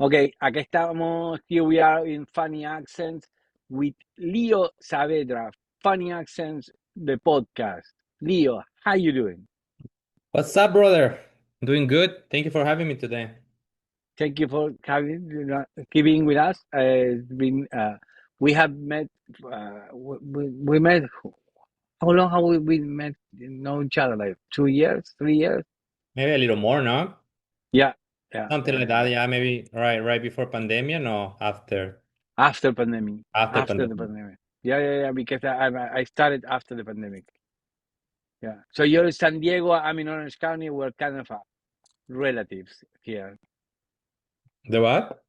Okay, aquí estamos. Here we are in Funny Accents with Leo Saavedra. Funny Accents, the podcast. Leo, how you doing? What's up, brother? Doing good. Thank you for having me today. Thank you for keeping with us. It's been we have met. We met. How long have we met? Know each other? Like 2 years, 3 years? Maybe a little more, no? Yeah, yeah, Something yeah, like yeah. that. Yeah, maybe right before pandemic, no, after After pandemic, after after the pandemic. pandemic. Yeah. Because I started after the pandemic. Yeah. So you're in San Diego, I'm in Orange County. We're kind of relatives here. The what?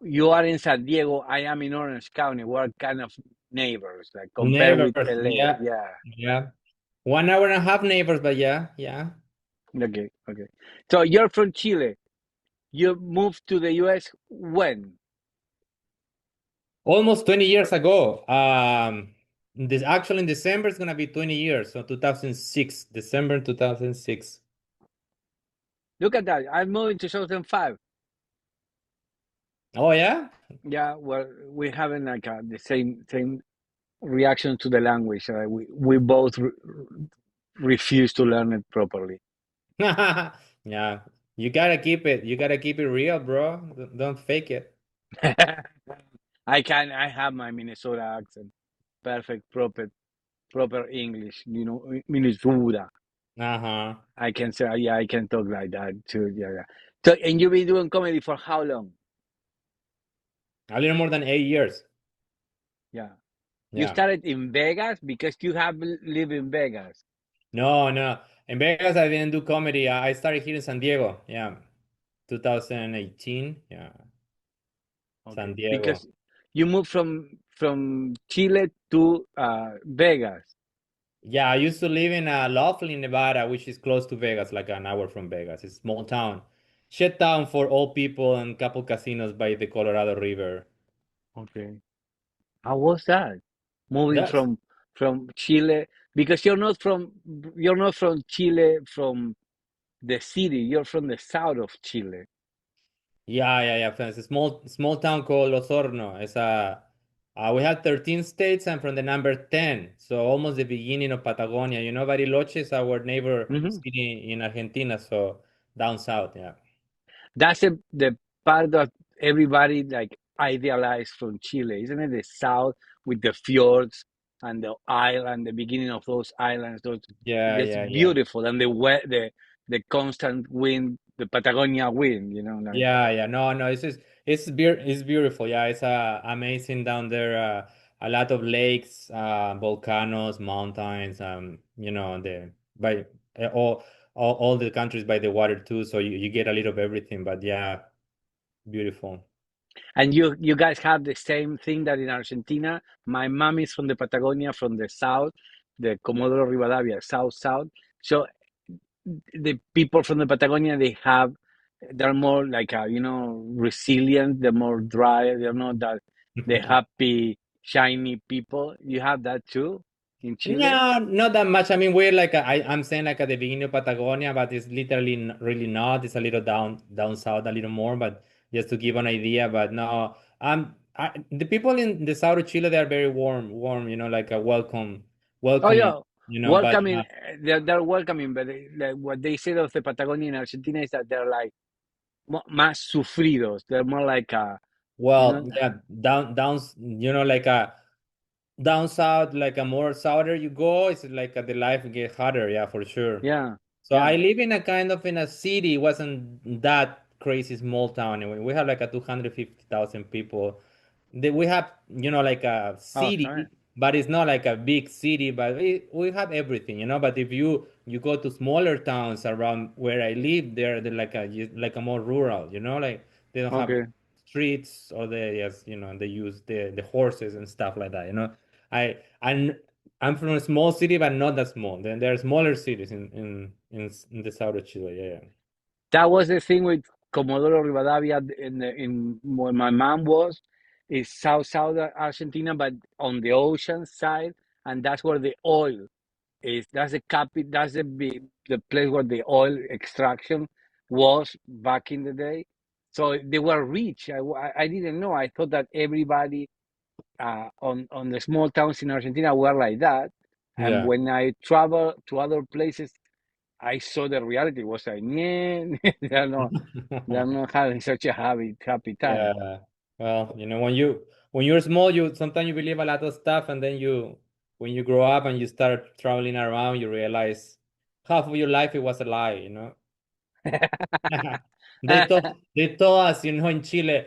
You are in San Diego, I am in Orange County. We're kind of neighbors, like compared with Neighbors. LA. Yeah, Yeah. yeah. 1 hour and a half neighbors, but yeah. Okay. So you're from Chile. You moved to the US when? Almost 20 years ago. This actually in December is gonna be 20 years. So 2006, December 2006. Look at that. I moved in 2005. Oh yeah? Yeah, well, we having like the same reaction to the language. We both refuse to learn it properly. Yeah. You gotta keep it. You gotta keep it real, bro. Don't fake it. I have my Minnesota accent. Perfect, proper English, Minnesota. Uh-huh. I can say, yeah, I can talk like that too. Yeah. So, and you've been doing comedy for how long? A little more than 8 years. Yeah. You Yeah. started in Vegas because you have lived in Vegas. No. In Vegas, I didn't do comedy. I started here in San Diego. Yeah. 2018. Yeah. San Okay. Diego. Because you moved from Chile to Vegas. Yeah, I used to live in Laughlin, Nevada, which is close to Vegas, like an hour from Vegas. It's a small town. Shut down for old people and couple casinos by the Colorado River. Okay. How was that? Moving That's from Chile because you're not from Chile from the city. You're from the south of Chile. yeah. It's a small town called Osorno. We have 13 states. I'm from the number 10, so almost the beginning of Patagonia. You know, Bariloche is our neighbor Hmm. city in Argentina, so down south. Yeah, That's the part that everybody like idealized from Chile, isn't it? The south with the fjords and the island, the beginning of those islands. Those That's yeah. beautiful, and the constant wind, the Patagonia wind. Like. Yeah. No. It's beautiful. Yeah, it's amazing down there. A lot of lakes, volcanoes, mountains. The by all the countries by the water too. So you get a little of everything. But yeah, beautiful. And you guys have the same thing that in Argentina. My mom is from the Patagonia, from the south, the Comodoro Rivadavia, south. So the people from the Patagonia, they're more like resilient. They're more dry. They're not that the happy, shiny people. You have that too in Chile. No, not that much. I mean, we're like I'm saying like at the beginning of Patagonia, but it's literally really not. It's a little down south, a little more, but just to give an idea. But no, the people in the south of Chile, they are very warm. Like a Oh welcoming. yeah, But welcoming. They're welcoming, but like what they say of the Patagonia in Argentina is that they're like más sufridos. They're more like you know, yeah, down, like a down south, like a more souther you go, it's like the life get harder. Yeah, for sure. yeah, So I yeah. live in a kind of in a city. It wasn't that crazy small town. Anyway, we have like a 250,000 people. We have, like a Oh, sorry. city, but it's not like a big city. But we have everything. But if you go to smaller towns around where I live, they're like a more rural. Like they don't have Okay. streets, or they use the horses and stuff like that. I I I'm from a small city, but not that small. Then there are smaller cities in the south of Chile. Yeah. That was the thing with Comodoro Rivadavia in where my mom was, is south Argentina, but on the ocean side, and that's where the oil is. That's the place where the oil extraction was back in the day. So they were rich. I didn't know. I thought that everybody on the small towns in Argentina were like that. And Yeah. when I travel to other places, I saw the reality was like, yeah, they're not having such a happy time. Yeah. Well, when you're small, you sometimes you believe a lot of stuff, and then you when you grow up and you start traveling around, you realize half of your life it was a lie, you know. They told us, in Chile,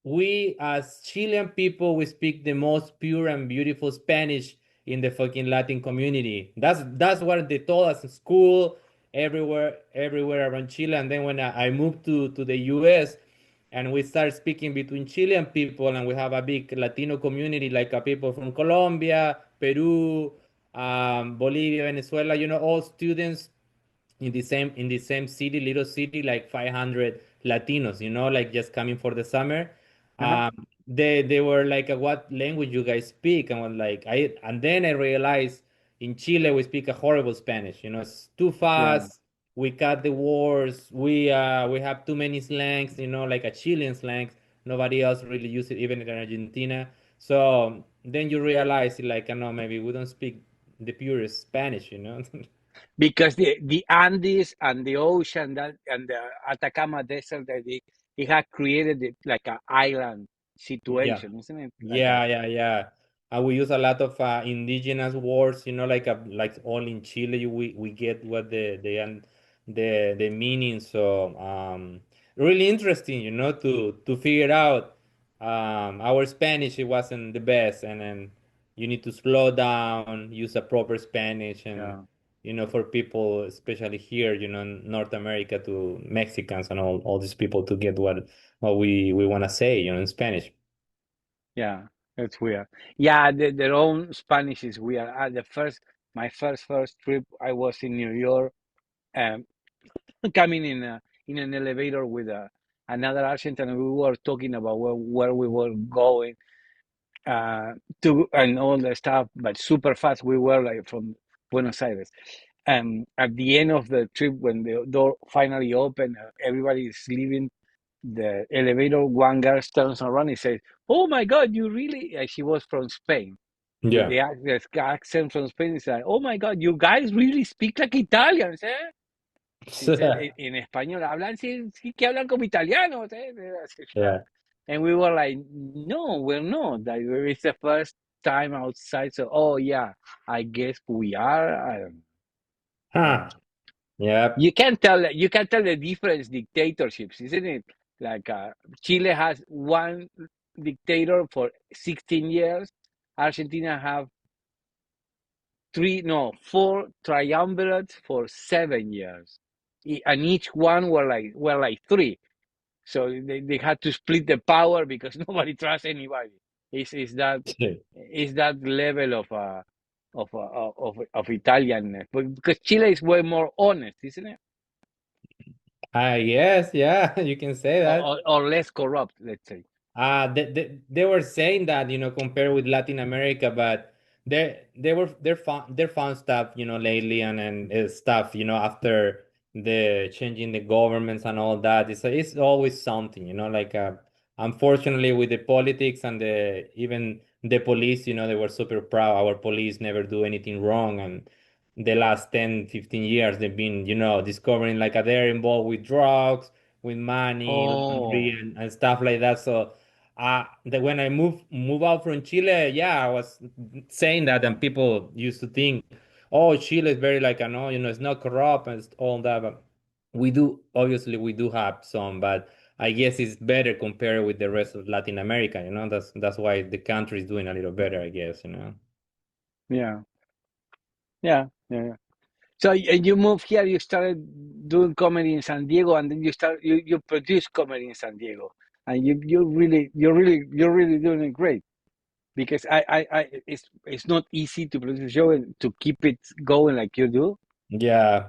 we as Chilean people, we speak the most pure and beautiful Spanish in the fucking Latin community. That's what they told us in school, everywhere around Chile. And then when I moved to the US and we start speaking between Chilean people, and we have a big Latino community, like people from Colombia, Peru, Bolivia, Venezuela, all students in the same city, little city, like 500 Latinos, like just coming for the summer. Uh-huh. They were like, what language you guys speak? And was like, and then I realized in Chile we speak a horrible Spanish. It's too Yeah. fast. We cut the words. We have too many slangs. Like a Chilean slangs. Nobody else really uses it, even in Argentina. So then you realize, like, I know maybe we don't speak the purest Spanish. Because the Andes and the ocean and the Atacama Desert, it had created it like an island Yeah. situation, isn't it? Like a Yeah, yeah, yeah. We use a lot of indigenous words, like all in Chile, we get what the meaning. So really interesting, to figure out. Our Spanish, it wasn't the best, and then you need to slow down, use a proper Spanish, and yeah, for people, especially here, in North America, to Mexicans and all these people, to get what we want to say, in Spanish. yeah, it's weird. Yeah, their own Spanish is weird. My first trip, I was in New York, um, coming in an elevator with another Argentine, and we were talking about where we were going to and all the stuff, but super fast. We were like from Buenos Aires. At the end of the trip, when the door finally opened, everybody is leaving the elevator. One girl turns around and says, "Oh my God, you really?" She was from Spain with Yeah. the accent from Spain. It's like, "Oh my God, you guys really speak like Italians, eh?" She said, en español, hablan sí, sí que hablan como italianos, eh? Yeah. And we were like, no, we're not. Like, it's the first time outside. So, oh, yeah, I guess we are. Huh. Yeah. You can tell the different dictatorships, isn't it? Like Chile has one dictator for 16 years. Argentina have four triumvirates for 7 years. And each one were like three. So they had to split the power because nobody trusts anybody. Is that is that level of Italianness? But because Chile is way more honest, isn't it? Yes, yeah, you can say Or, that. or, or less corrupt, let's say. They were saying that, compared with Latin America, but they're found stuff, lately, and stuff, after the changing the governments and all that. It's always something, like unfortunately, with the politics and even the police, they were super proud. Our police never do anything wrong, and the last 10, 15 years they've been, discovering like they're involved with drugs, with money laundry, Oh, and stuff like that. So that when I move out from Chile, yeah, I was saying that, and people used to think, oh, Chile is very like, I know, it's not corrupt and all that, but we do have some, but I guess it's better compared with the rest of Latin America. That's why the country is doing a little better, I guess. yeah, yeah, yeah, yeah. So and you moved here, you started doing comedy in San Diego, and then you produce comedy in San Diego, and you're really doing it great. Because it's not easy to produce a show and to keep it going like you do. Yeah,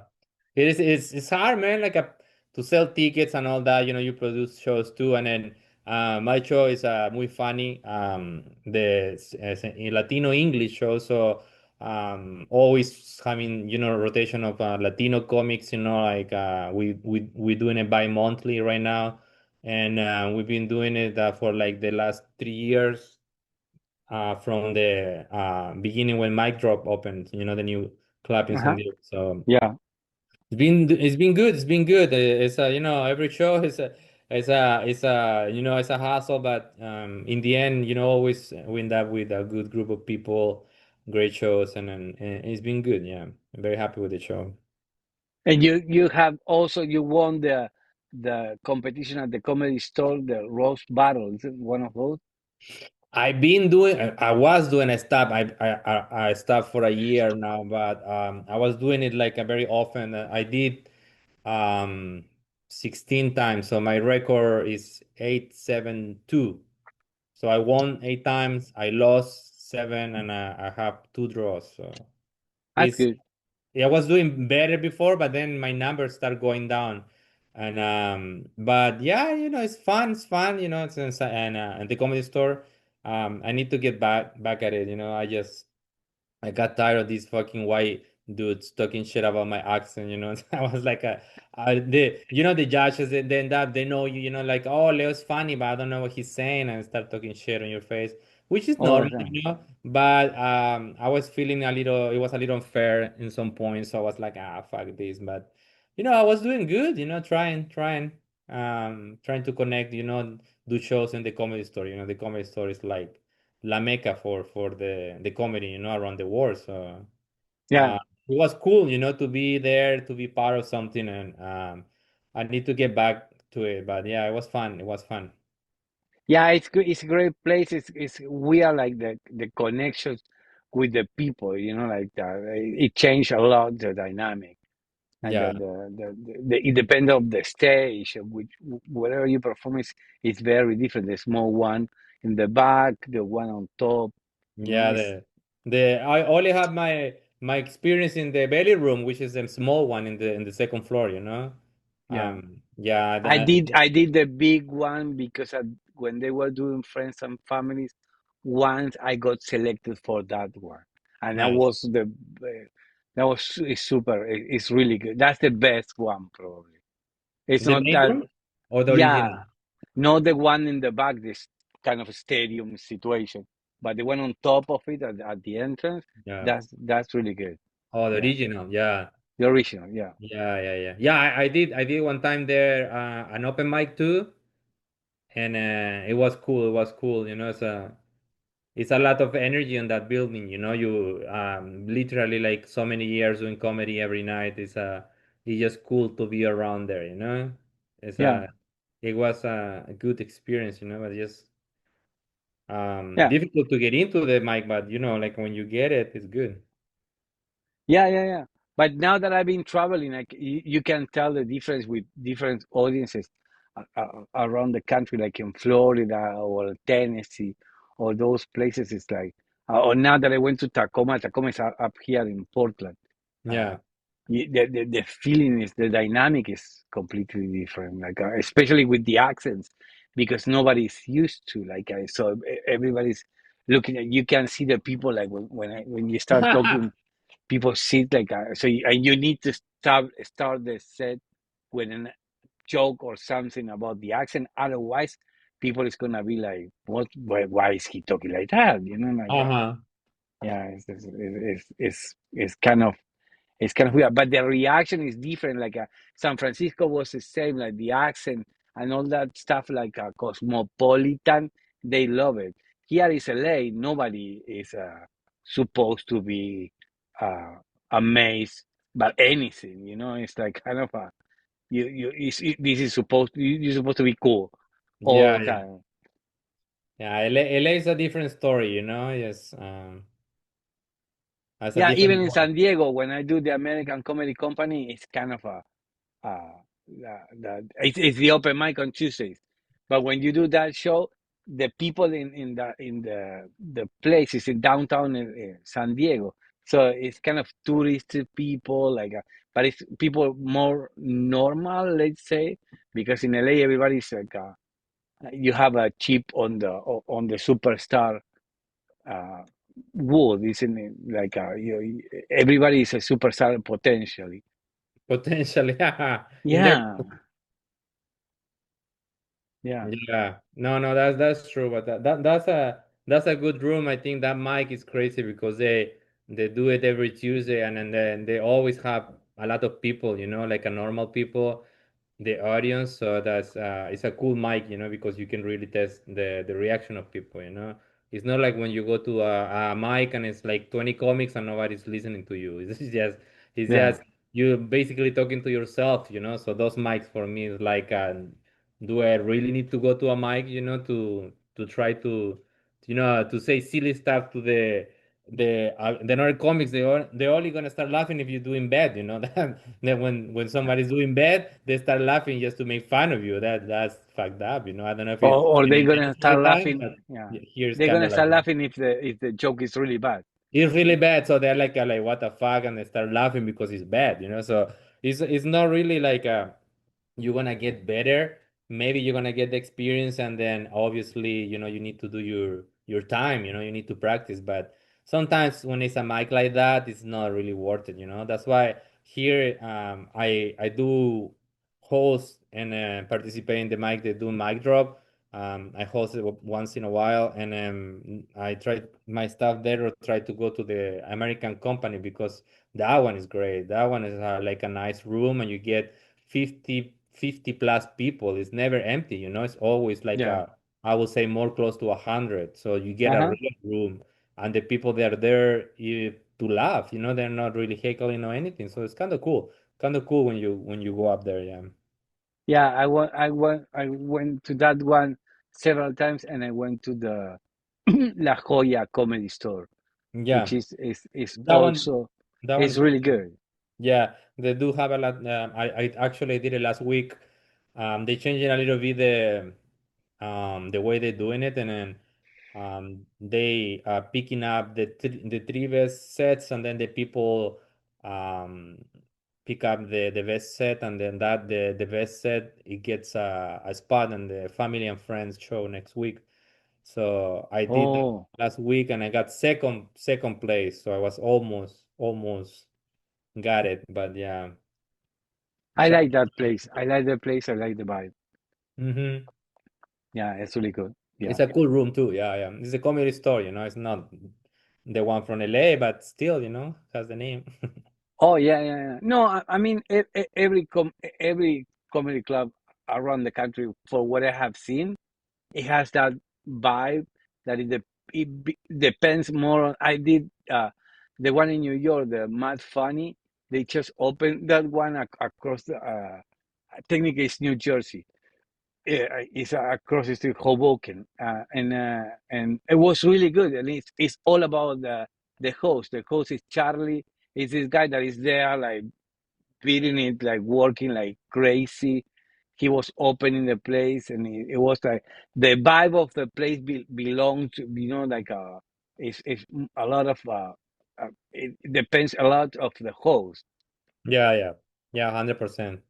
it is. It's hard, man. Like to sell tickets and all that. You produce shows too, and then my show is muy funny. The Latino English show, so always having rotation of Latino comics. Like we doing it bi-monthly right now. and we've been doing it for like the last 3 years, from the beginning when Mic Drop opened, the new club in San Uh-huh. Diego. So Yeah, it's been good. It's been good. It's every show it's a hassle, but in the end, always we end up with a good group of people, great shows, and it's been good. Yeah, I'm very happy with the show. and you have also you won the competition at the comedy store, the roast battle. Is it one of those? I was doing a stop. I stopped for a year now, but I was doing it like a very often. I did um 16 times, so my record is 872. So I won 8 times, I lost seven, and I have two draws. So That's it's good. yeah, I was doing better before, but then my numbers start going down. And but yeah, it's fun. It's fun. And the comedy store. I need to get back at it. I got tired of these fucking white dudes talking shit about my accent, I was like, the judges, they end up, they know you, like, oh, Leo's funny, but I don't know what he's saying, and start talking shit on your face, which is All the normal, time. but I was feeling it was a little unfair in some points, so I was like, fuck this, but I was doing good, trying to connect, do shows in the comedy store, the comedy store is like la mecca for the comedy, around the world. So Yeah. it was cool, to be there, to be part of something, and I need to get back to it. But yeah, it was fun. It was fun. Yeah, it's good. It's a great place. It's we are like the connections with the people. Like it changed a lot the dynamic and Yeah, it depends of the stage, which whatever you perform is very different. The small one in the back, the one on top. yeah. It's The I only have my experience in the belly room, which is the small one in the second floor. yeah. Yeah, I did the big one because when they were doing friends and families, once I got selected for that one, and nice. it's super. It's really good. That's the best one probably. It's The not main that. room or the Yeah, original? not the one in the back, this kind of stadium situation, but the one on top of it at the entrance. Yeah. That's really good. Oh, the Yeah, original. Yeah. the original. Yeah, Yeah, yeah, yeah. Yeah, I did one time there, an open mic too, and it was cool. It was cool. It's a lot of energy in that building. You literally like so many years doing comedy every night. It's just cool to be around there. It's yeah, a it was a good experience. But just yeah. difficult to get into the mic. But like when you get it, it's good. Yeah, yeah, yeah. But now that I've been traveling, like you can tell the difference with different audiences around the country, like in Florida or Tennessee or those places. It's like, or now that I went to Tacoma, Tacoma is up here in Portland. Uh, Yeah. the feeling is the dynamic is completely different. Like especially with the accents, because nobody's used to so everybody's looking at. You can see the people like when you start talking people sit like and you need to start the set with a joke or something about the accent, otherwise people is gonna be like, what, why is he talking like that, Uh-huh. yeah, it's kind of weird, but the reaction is different. Like San Francisco was the same, like the accent and all that stuff, like cosmopolitan. They love it. Here is LA. Nobody is supposed to be uh, amazed by anything. It's like kind of a this is you're supposed to be cool all Yeah, the yeah. time. Yeah, LA is a different story, Yes, has a Yeah, even different in vibe. San Diego, when I do the American Comedy Company, it's kind of a it's the open mic on Tuesdays. But when you do that show, the people in the place is in downtown San Diego, so it's kind of touristy people, but it's people more normal, let's say, because in LA everybody's like you have a chip on the superstar uh, wood, isn't it? Like everybody is a superstar potentially. Potentially. In there, Yeah. Yeah, Yeah, no, no, that's true, but that's a good room. I think that mic is crazy because they do it every Tuesday, and then they always have a lot of people, like a normal people, the audience. So that's it's a cool mic, because you can really test the reaction of people. It's not like when you go to a mic and it's like 20 comics and nobody's listening to you. It's yeah. just you basically talking to yourself. So those mics for me is like do I really need to go to a mic, to try to say silly stuff to the other comics? They're only gonna start laughing if you're doing bad, Then when somebody's doing bad, they start laughing just to make fun of you. That's fucked up. I don't know if Or it's they're any gonna other start time, laughing. but Yeah, here's they're kind gonna of like start laughing if the joke is really bad. it's really bad. So they're like what the fuck, and they start laughing because it's bad. So it's not really like you're gonna get better. Maybe you're gonna get the experience, and then obviously, you need to do your time. You need to practice. But sometimes when it's a mic like that, it's not really worth it. That's why here I do host and participate in the mic. They do mic drop. I host it once in a while, and I try my stuff there or try to go to the American company because that one is great. That one is like a nice room, and you get 50 plus people. It's never empty. It's always like Yeah. I would say more close to 100. So you get a Uh-huh. real room, and the people that are there to laugh. They're not really heckling or anything. So it's kind of cool. Kind of cool when you go up there. Yeah. Yeah, I went to that one several times, and I went to the La Jolla comedy store, which Yeah. is That one. also That one is is cool really too. good. Yeah, they do have a lot. I actually did it last week. They changed it a little bit the way they're doing it, and then they are picking up the three best sets, and then the people um, pick up the best set, and then that the best set it gets a spot in the family and friends show next week. So I did that Oh, last week, and I got second place. So I was almost got it, but yeah. I So like that place. I like the place. I like the vibe. hmm Yeah, it's really good. it's Yeah. a cool room too. Yeah, yeah. It's a comedy store. It's not the one from LA, but still, has the name. Oh, yeah, yeah, yeah. No, I mean every comedy club around the country, for what I have seen, it has that vibe that depends more on. I did the one in New York, the Mad Funny. They just opened that one across the. Technically, it's New Jersey. It's across the street, Hoboken, and it was really good. And it's all about the host. The host is Charlie. It's this guy that is there, like beating it, like working like crazy. He was opening the place, and it was like the vibe of the place belonged to, like it's a lot of it depends a lot of the host. Yeah, yeah, yeah, 100%.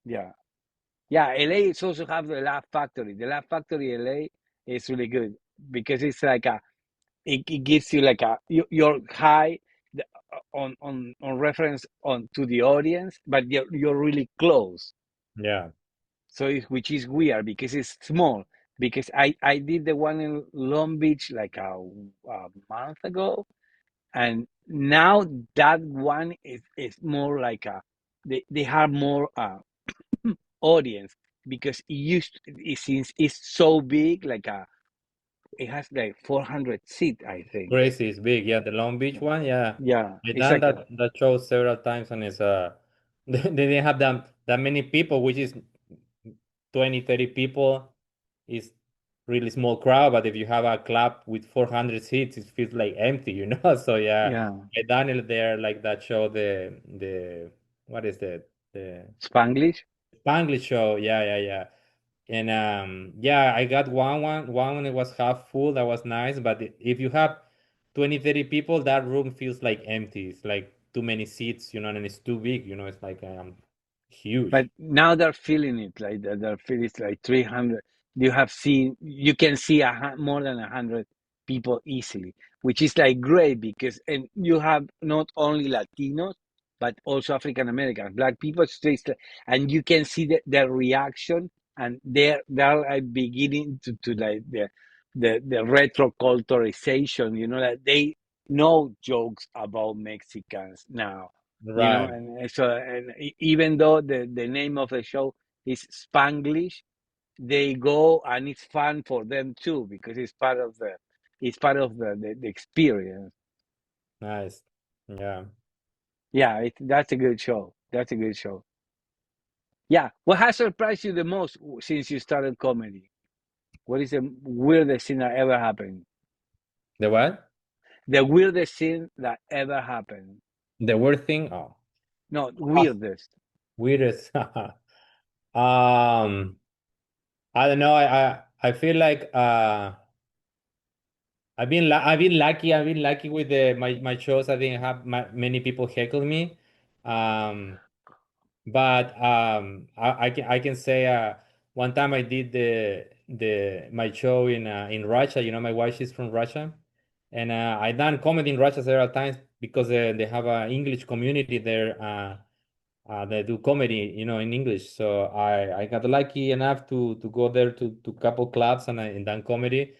Yeah, yeah. LA is also have the Laugh Factory. The Laugh Factory LA is really good because it's like it gives you like you're high on reference on to the audience, but you're really close. Yeah, So which is weird because it's small. Because I did the one in Long Beach like a month ago, and now that one is more like they have more audience because since it's so big, like it has like 400 seat, I think. crazy is big. Yeah, the Long Beach one. Yeah, Yeah, I it's done like that show several times, and it's they didn't have that many people, which is 20, 30 people. Is really small crowd, but if you have a club with 400 seats, it feels like empty. So yeah, yeah, I done it there like that show, the what is the Spanglish. Spanglish show. Yeah, yeah, yeah. And yeah, I got one when it was half full. That was nice. But if you have 20, 30 people, that room feels like empty. It's like too many seats, and it's too big. It's like But huge. now they're feeling it like that. They're feeling it's like 300. You can see more than 100 people easily, which is like great because and you have not only Latinos but also African Americans, Black people, and you can see their reaction and they're like beginning to like the retro culturization, that they know jokes about Mexicans now, Right. and so even though the name of the show is Spanglish, they go and it's fun for them too because it's part of the experience. Nice. Yeah. Yeah, that's a good show. That's a good show. Yeah. What has surprised you the most since you started comedy? What is the weirdest thing that ever happened? The what? The weirdest thing that ever happened. The weird thing? Oh. No, Ah, weirdest. weirdest. Um, I don't know. I feel like I've been lucky. I've been lucky with my shows. I didn't have many people heckle me. Um, but I can say one time I did the my show in Russia. You know, my wife is from Russia, and I done comedy in Russia several times because they have an English community there. They do comedy, you know, in English. So I got lucky enough to go there to couple clubs and done comedy,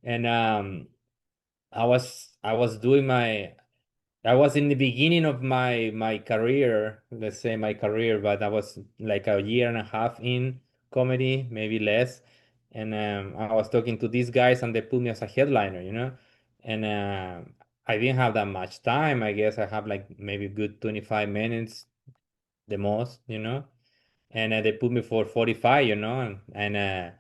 and I was doing my I was in the beginning of my career, let's say my career, but I was like a year and a half in comedy, maybe less. And I was talking to these guys, and they put me as a headliner, you know. And I didn't have that much time. I guess I have like maybe good 25 minutes, the most, you know, and they put me for 45, you know, and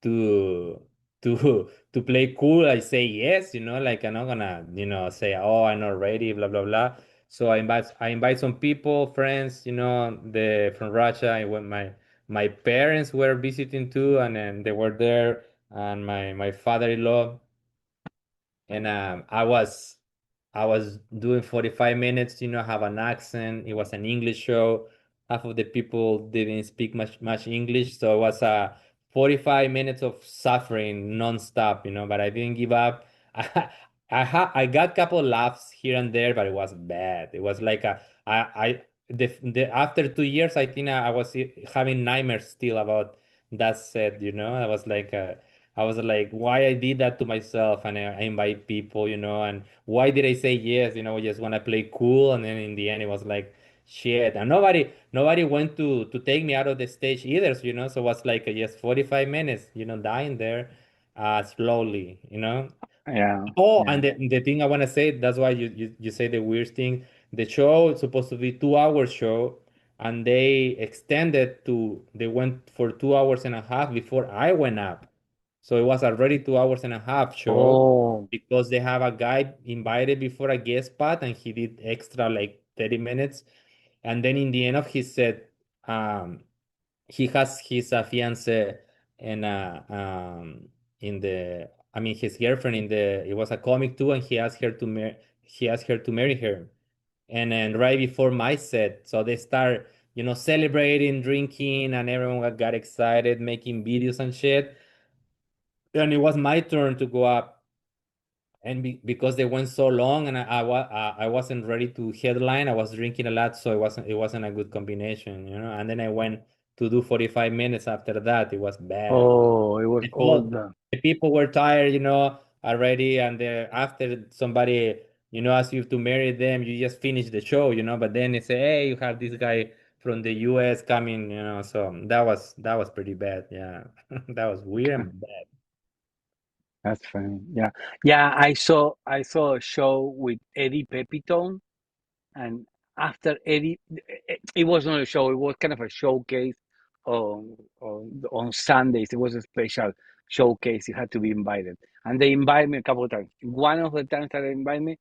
to to play cool, I say yes, you know, like I'm not gonna, you know, say, oh, I'm not ready, blah blah blah. So I invite some people, friends, you know, the from Russia. I went my parents were visiting too, and then they were there, and my father-in-law, and I was doing 45 minutes, you know, have an accent. It was an English show. Half of the people didn't speak much English, so it was 45 minutes of suffering nonstop, you know, but I didn't give up. I got a couple laughs here and there, but it was bad. It was like the after 2 years, I think I was having nightmares still about that set, you know. I was like, why I did that to myself, and I invite people, you know, and why did I say yes? You know, I just want to play cool, and then in the end, it was like shit, and nobody went to take me out of the stage either, so, you know, so it was like just 45 minutes, you know, dying there, slowly, you know. Yeah, Oh, yeah. and the thing I want to say, that's why you say the weird thing. The show is supposed to be 2 hours show, and they went for 2 hours and a half before I went up. So it was already 2 hours and a half show Oh, because they have a guy invited before a guest spot, and he did extra like 30 minutes. And then in the end of his set, um, he has his fiance and in the I mean his girlfriend in the it was a comic too, and he asked her to marry her, and then right before my set, so they start, you know, celebrating, drinking, and everyone got excited, making videos and shit, and it was my turn to go up, and because they went so long, and I wasn't ready to headline. I was drinking a lot, so it wasn't a good combination, you know. And then I went to do 45 minutes after that. It was bad. oh, it was The all people, the. the people were tired, you know, already, and after somebody, you know, asks you to marry them, you just finish the show, you know. But then they say, hey, you have this guy from the U.S. coming, you know. So that was pretty bad. Yeah, that was weird and bad. That's funny. Yeah, yeah. I saw a show with Eddie Pepitone, and after Eddie, it was not a show. It was kind of a showcase on Sundays. It was a special showcase. You had to be invited, and they invited me a couple of times. One of the times that they invited me,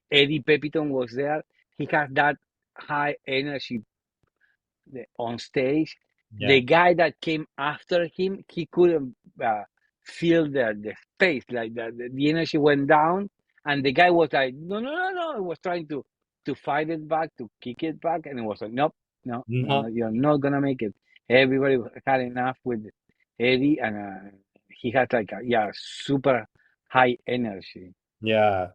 Eddie Pepitone was there. He had that high energy on stage. The Yeah. guy that came after him, he couldn't feel the space, like the energy went down, and the guy was like, no, no, no, no. He was trying to fight it back, to kick it back, and it was like, nope, no, no, no, No. you're not gonna make it. Everybody had enough with Eddie, and he had like a, yeah, super high energy. Yeah.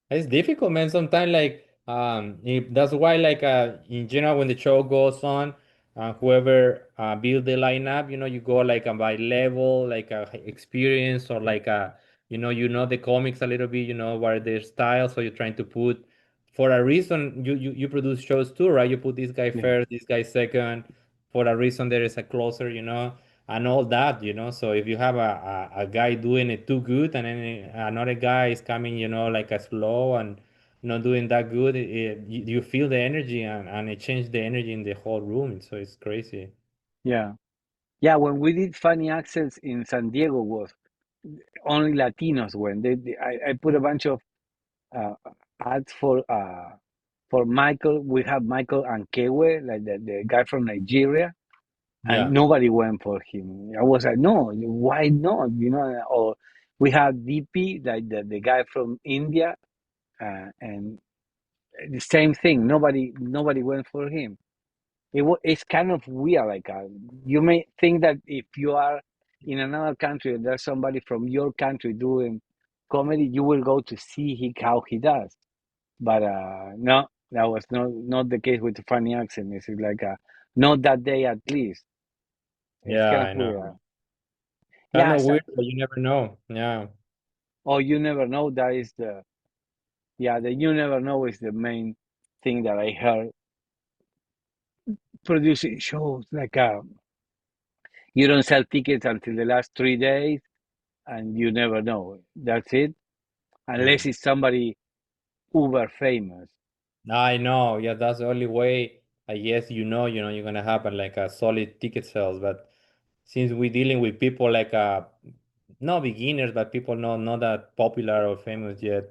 It's difficult, man. Sometimes, like, that's why, like, in general, when the show goes on, whoever build the lineup, you go like by level, like experience, or like you know the comics a little bit, what are their styles. So you're trying to put for a reason. You produce shows too, right? You put this guy yeah, first, this guy second. For a reason, there is a closer, and all that, So if you have a guy doing it too good, and then another guy is coming, like a slow and not doing that good, you feel the energy, and it changed the energy in the whole room. So it's crazy. yeah, yeah. When we did funny accents in San Diego, was only Latinos. When I put a bunch of uh, ads for Michael. We have Michael Ankewe, like the guy from Nigeria, and Yeah. nobody went for him. I was like, no, why not? Or we have DP, like the guy from India, and the same thing. Nobody went for him. It's kind of weird. Like you may think that if you are in another country and there's somebody from your country doing comedy, you will go to see how he does. But no, that was not the case with the funny accent. It's like not that day at least. It's Yeah, kind of I know. weird. Kind Yeah, of so, weird, but you never know. Yeah. oh, you never know. That is the you never know is the main thing that I heard producing shows. Like you don't sell tickets until the last 3 days, and you never know. That's it, unless Mm. it's somebody uber famous. I know. Yeah, that's the only way. I guess you're gonna have like a solid ticket sales. But since we're dealing with people like not beginners, but people not that popular or famous yet,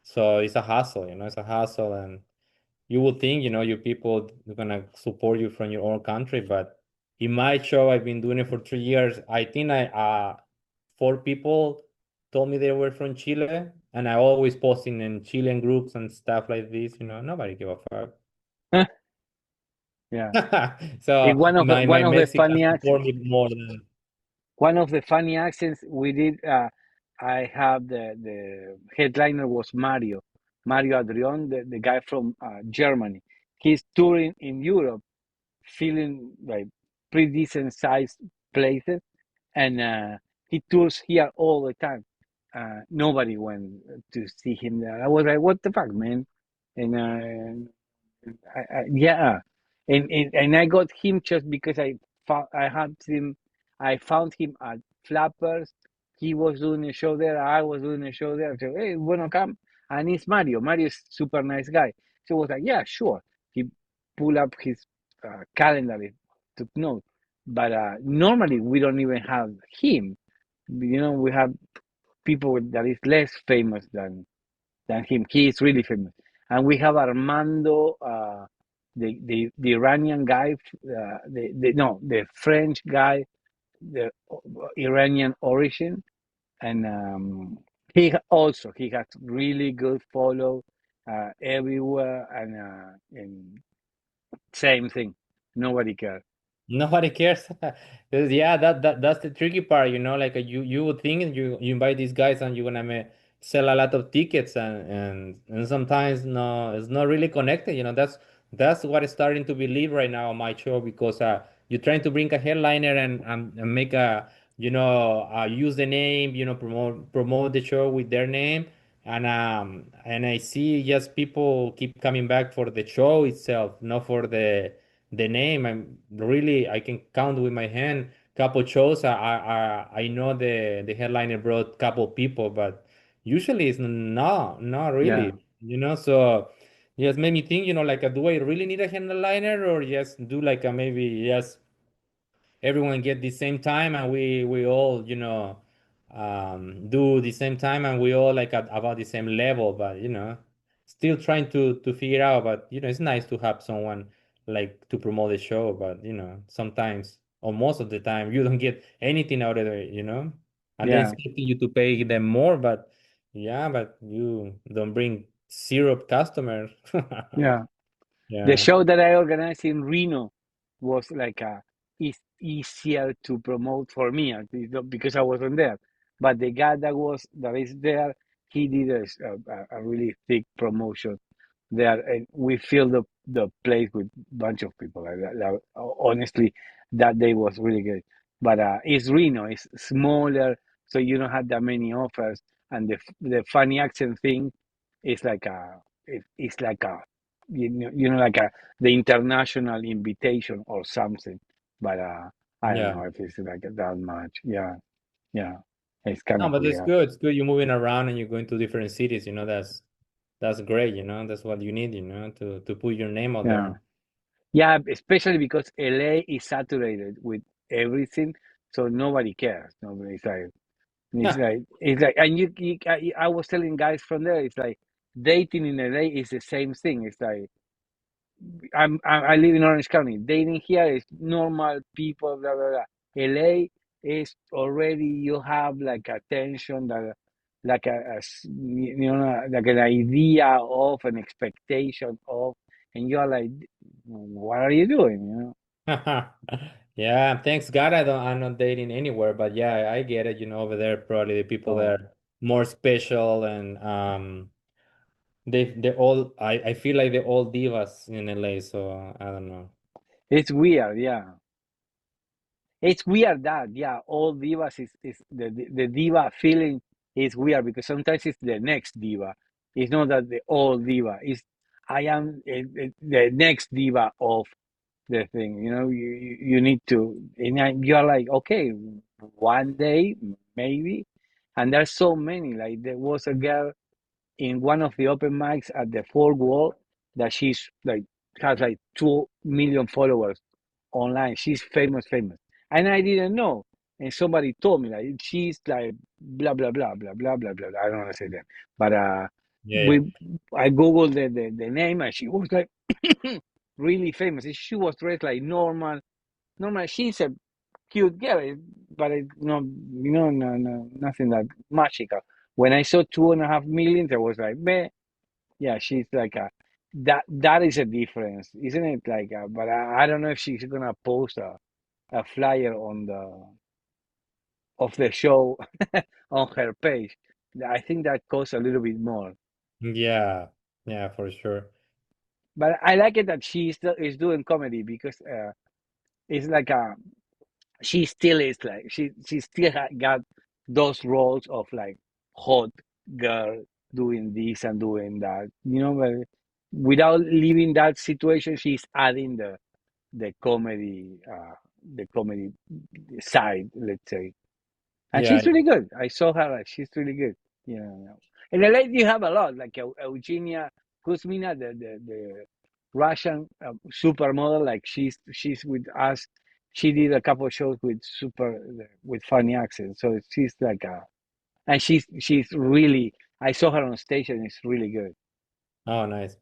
so it's a hassle. It's a hassle, and you would think, your people are gonna support you from your own country, but in my show, I've been doing it for 3 years. I think I four people told me they were from Chile, and I always posting in Chilean groups and stuff like this. Nobody give a fuck. Yeah, So in one of my the Mexicans funny support accents. me more than. One of the funny accents we did. I have the headliner was Mario Adrian, the guy from Germany. He's touring in Europe, filling like pretty decent sized places, and he tours here all the time. Nobody went to see him there. I was like, "What the fuck, man?" And yeah, and I got him just because I found him at Flappers. He was doing a show there. I was doing a show there. So hey, wanna come? And it's Mario. Mario is super nice guy. So I was like, yeah, sure. He pulled up his calendar, he took note. But normally we don't even have him. We have people that is less famous than him. He is really famous. And we have Armando, the Iranian guy, the French guy, the Iranian origin, and he has really good follow everywhere, and same thing. Nobody cares. Nobody cares. 'Cause, yeah, that's the tricky part, Like you would think you invite these guys and you're gonna sell a lot of tickets, and sometimes no, it's not really connected. That's what is starting to believe right now on my show, because you're trying to bring a headliner and make use the name, promote the show with their name, and I see just people keep coming back for the show itself, not for the name. I can count with my hand couple shows. I know the headliner brought couple people, but usually it's not Yeah, really, So yes, made me think, like, do I really need a headliner, or just do like a maybe yes everyone get the same time, and we all do the same time, and we all like at about the same level, but still trying to figure out. But it's nice to have someone like to promote the show, but sometimes or most of the time you don't get anything out of it, and then yeah, expecting you to pay them more, but yeah, but you don't bring zero customers. yeah. The Yeah. show that I organized in Reno was like easier to promote for me, at least, because I wasn't there. But the guy that is there, he did a really thick promotion there, and we filled the place with bunch of people. Honestly, that day was really good. But it's Reno, it's smaller, so you don't have that many offers. And the funny accent thing is like it's like a like a the international invitation or something. But I don't Yeah. know if it's like that much. Yeah, yeah, it's kind No, of but it's weird. good. It's good. You're moving around and you're going to different cities. That's great. That's what you need. To put your name out Yeah. there. Yeah, especially because LA is saturated with everything, so nobody cares. Nobody's like, and I was telling guys from there, it's like dating in LA is the same thing. It's like I live in Orange County. Dating here is normal people, blah blah blah. LA is already you have like a tension that like like an idea of an expectation of, and you're like, what are you doing? Yeah, thanks God I'm not dating anywhere, but yeah, I get it. Over there, probably the people So there more special and they all I feel like they're all divas in LA, so I don't know. it's weird, yeah. It's weird that, yeah, all divas is the diva feeling is weird because sometimes it's the next diva. It's not that the old diva. It's I am the next diva of the thing. You need to, and you're like, okay, one day maybe. And there's so many. Like there was a girl in one of the open mics at the Fourth Wall that she's like has like 2 million followers online. She's famous, famous, and I didn't know. And somebody told me like she's like blah blah blah blah blah blah blah. I don't want to say that, but Yeah, yeah. we I googled the name and she was like really famous. She was dressed like normal, normal. She's a cute girl, but no, no, nothing that magical. When I saw 2.5 million, I was like, meh, yeah, she's like a that is a difference, isn't it? Like, but I don't know if she's gonna post a flyer on the of the show on her page. I think that costs a little bit more, Yeah, yeah, for sure. but I like it that she still is doing comedy because it's like a she still is like she still got those roles of like hot girl doing this and doing that, but without leaving that situation, she's adding the comedy the comedy side, let's say. And Yeah, she's really good. I saw her, like, she's really good. Yeah. And the lady you have a lot, like Eugenia Kuzmina, the Russian supermodel. Like she's with us. She did a couple of shows with funny accents. So she's like and she's really. I saw her on stage and it's really good. oh, nice.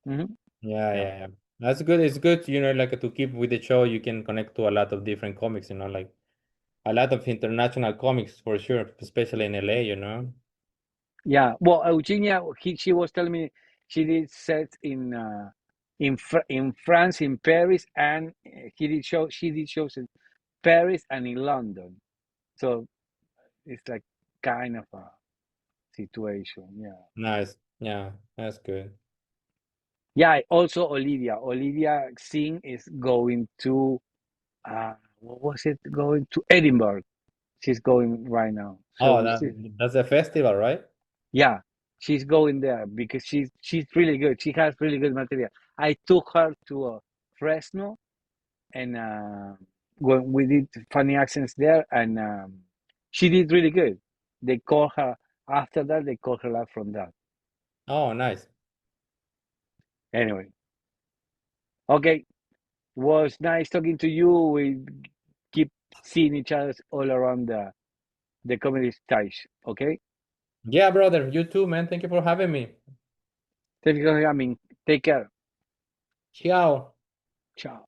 Hmm. Yeah, Yeah. yeah, yeah. That's good. It's good, like to keep with the show, you can connect to a lot of different comics, like a lot of international comics for sure, especially in LA. Yeah. Well, Eugenia, she was telling me she did sets in France, in Paris, and she did shows in Paris and in London. So it's like kind of a situation. Yeah. Nice. Yeah, that's good. Yeah. Also, Olivia Singh is going to what was it? Going to Edinburgh. She's going right now. So Oh, we that see. that's a festival, right? Yeah, she's going there because she's really good. She has really good material. I took her to Fresno and when we did funny accents there, and she did really good. They call her after that. They call her out from that. Oh, nice. Anyway, okay, was nice talking to you. We keep seeing each other all around the comedy stage. Okay, Yeah, brother. You too, man. Thank you for having me. thank you for coming. Take care. Ciao. Ciao.